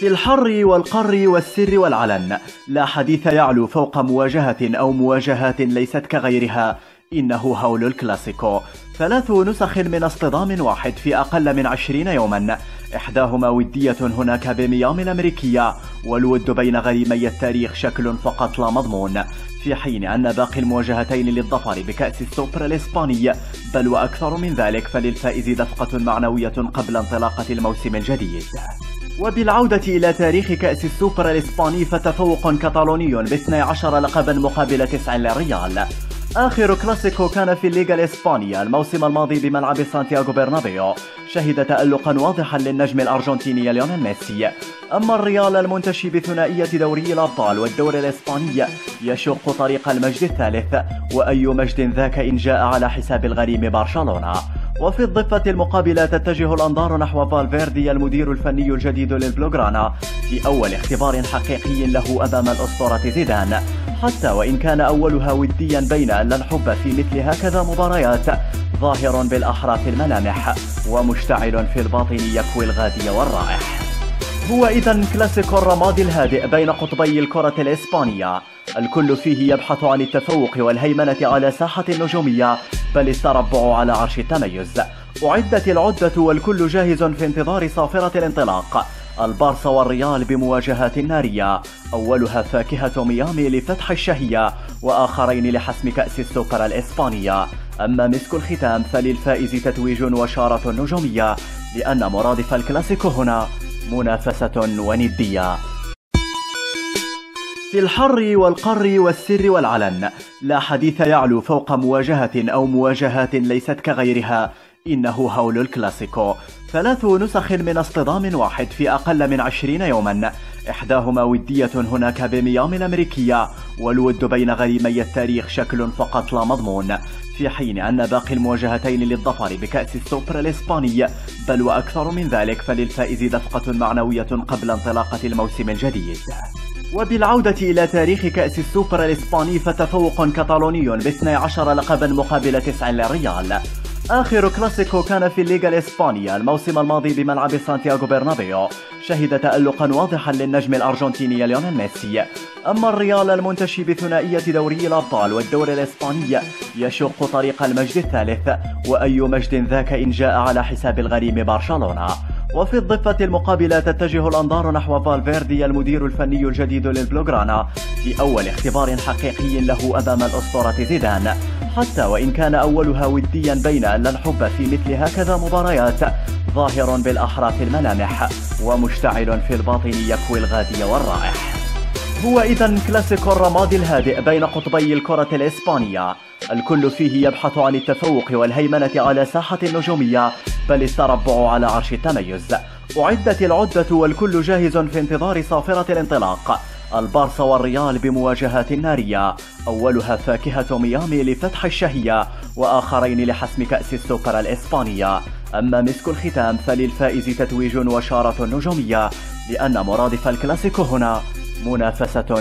في الحر والقر والسر والعلن لا حديث يعلو فوق مواجهة أو مواجهات ليست كغيرها. إنه هول الكلاسيكو، 3 نسخ من اصطدام واحد في أقل من 20 يوما، إحداهما ودية هناك بميامي الأمريكية، والود بين غريمي التاريخ شكل فقط لا مضمون، في حين أن باقي المواجهتين للظفر بكأس السوبر الإسباني بل وأكثر من ذلك، فللفائز دفقة معنوية قبل انطلاقة الموسم الجديد. وبالعودة إلى تاريخ كأس السوبر الإسباني فتفوق كتالوني ب12 لقبا مقابل 9 للريال. آخر كلاسيكو كان في الليغا الإسبانية الموسم الماضي بملعب سانتياغو برنابيو، شهد تألقا واضحا للنجم الأرجنتيني ليونيل ميسي. أما الريال المنتشي بثنائية دوري الأبطال والدوري الإسباني يشق طريق المجد الثالث، وأي مجد ذاك إن جاء على حساب الغريم برشلونة. وفي الضفة المقابلة تتجه الأنظار نحو فالفيردي المدير الفني الجديد للبلوغرانا في أول اختبار حقيقي له أمام الأسطورة زيدان، حتى وإن كان أولها وديا بين أن الحب في مثل هكذا مباريات ظاهر بالأحرى في الملامح ومشتعل في الباطن يكوي الغادي والرائح. هو إذن كلاسيكو الرماد الهادئ بين قطبي الكرة الإسبانية، الكل فيه يبحث عن التفوق والهيمنة على ساحة النجومية بل التربع على عرش التميز. أعدت العدة والكل جاهز في انتظار صافرة الانطلاق، البارسا والريال بمواجهات نارية، أولها فاكهة ميامي لفتح الشهية، وآخرين لحسم كأس السوبر الإسبانية. أما مسك الختام فللفائز تتويج وشارة نجومية، لأن مرادف الكلاسيكو هنا منافسة وندية. في الحر والقر والسر والعلن لا حديث يعلو فوق مواجهة أو مواجهات ليست كغيرها. إنه هول الكلاسيكو، 3 نسخ من اصطدام واحد في أقل من 20 يوما، إحداهما ودية هناك بميامي الأمريكية، والود بين غريمي التاريخ شكل فقط لا مضمون، في حين أن باقي المواجهتين للظفر بكأس السوبر الإسباني بل وأكثر من ذلك، فللفائز دفقة معنوية قبل انطلاقة الموسم الجديد. وبالعودة إلى تاريخ كأس السوبر الإسباني فتفوق كتالوني ب12 لقبا مقابل 9 للريال. آخر كلاسيكو كان في الليغا الإسبانية الموسم الماضي بملعب سانتياغو برنابيو، شهد تألقا واضحا للنجم الأرجنتيني ليونيل ميسي. أما الريال المنتشي بثنائية دوري الأبطال والدوري الإسباني يشق طريق المجد الثالث، وأي مجد ذاك إن جاء على حساب الغريم برشلونة. وفي الضفة المقابلة تتجه الأنظار نحو فالفيردي المدير الفني الجديد للبلوغرانا في أول اختبار حقيقي له أمام الأسطورة زيدان، حتى وإن كان أولها وديا بين أن الحب في مثل هكذا مباريات ظاهر بالأحرى في الملامح ومشتعل في الباطن يكوي الغادي والرائح. هو إذن كلاسيكو الرماد الهادئ بين قطبي الكرة الإسبانية، الكل فيه يبحث عن التفوق والهيمنة على ساحة النجومية بل التربع على عرش التميز. أعدت العدة والكل جاهز في انتظار صافرة الانطلاق، البارسا والريال بمواجهات نارية، أولها فاكهة ميامي لفتح الشهية، وآخرين لحسم كأس السوبر الإسبانية. أما مسك الختام فللفائز تتويج وشارة نجومية، لأن مرادف الكلاسيكو هنا منافسة